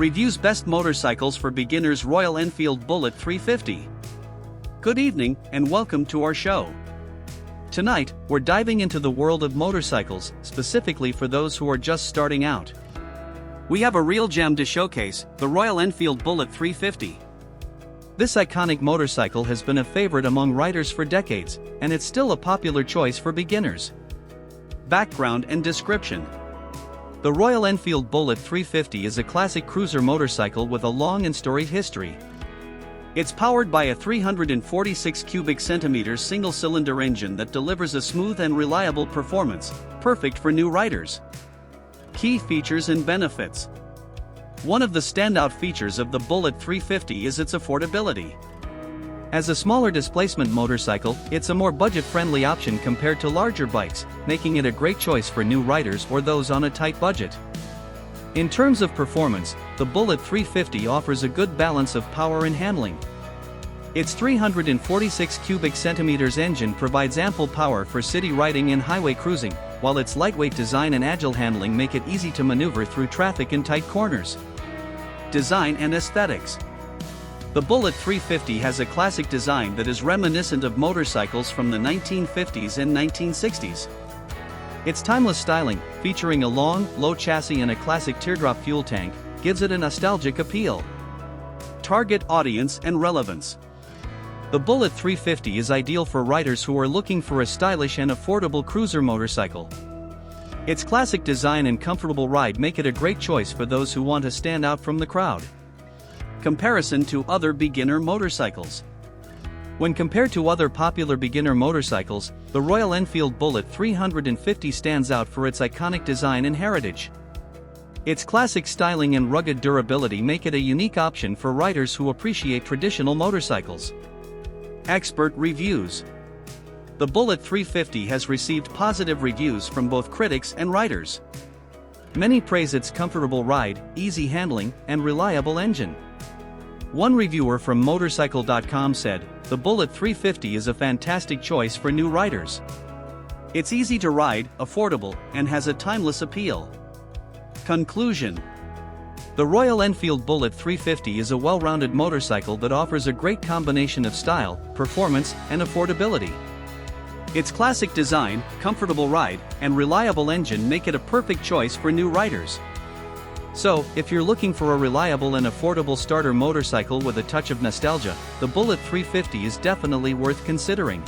Reviews best motorcycles for beginners. Royal Enfield Bullet 350. Good evening, and welcome to our show. Tonight, we're diving into the world of motorcycles, specifically for those who are just starting out. We have a real gem to showcase, the Royal Enfield Bullet 350. This iconic motorcycle has been a favorite among riders for decades, and it's still a popular choice for beginners. Background and description. The Royal Enfield Bullet 350 is a classic cruiser motorcycle with a long and storied history. It's powered by a 346 cubic centimeters single-cylinder engine that delivers a smooth and reliable performance, perfect for new riders. Key features and benefits. One of the standout features of the Bullet 350 is its affordability. As a smaller displacement motorcycle, it's a more budget-friendly option compared to larger bikes, making it a great choice for new riders or those on a tight budget. In terms of performance, the Bullet 350 offers a good balance of power and handling. Its 346 cubic centimeters engine provides ample power for city riding and highway cruising, while its lightweight design and agile handling make it easy to maneuver through traffic in tight corners. Design and aesthetics. The Bullet 350 has a classic design that is reminiscent of motorcycles from the 1950s and 1960s. Its timeless styling, featuring a long, low chassis and a classic teardrop fuel tank, gives it a nostalgic appeal. Target audience and relevance. The Bullet 350 is ideal for riders who are looking for a stylish and affordable cruiser motorcycle. Its classic design and comfortable ride make it a great choice for those who want to stand out from the crowd. Comparison to other beginner motorcycles. When compared to other popular beginner motorcycles, the Royal Enfield Bullet 350 stands out for its iconic design and heritage. Its classic styling and rugged durability make it a unique option for riders who appreciate traditional motorcycles. Expert reviews. The Bullet 350 has received positive reviews from both critics and riders. Many praise its comfortable ride, easy handling, and reliable engine. One reviewer from motorcycle.com said, "The Bullet 350 is a fantastic choice for new riders. It's easy to ride, affordable, and has a timeless appeal." Conclusion. The Royal Enfield Bullet 350 is a well-rounded motorcycle that offers a great combination of style, performance, and affordability. Its classic design, comfortable ride, and reliable engine make it a perfect choice for new riders. So, if you're looking for a reliable and affordable starter motorcycle with a touch of nostalgia, the Bullet 350 is definitely worth considering.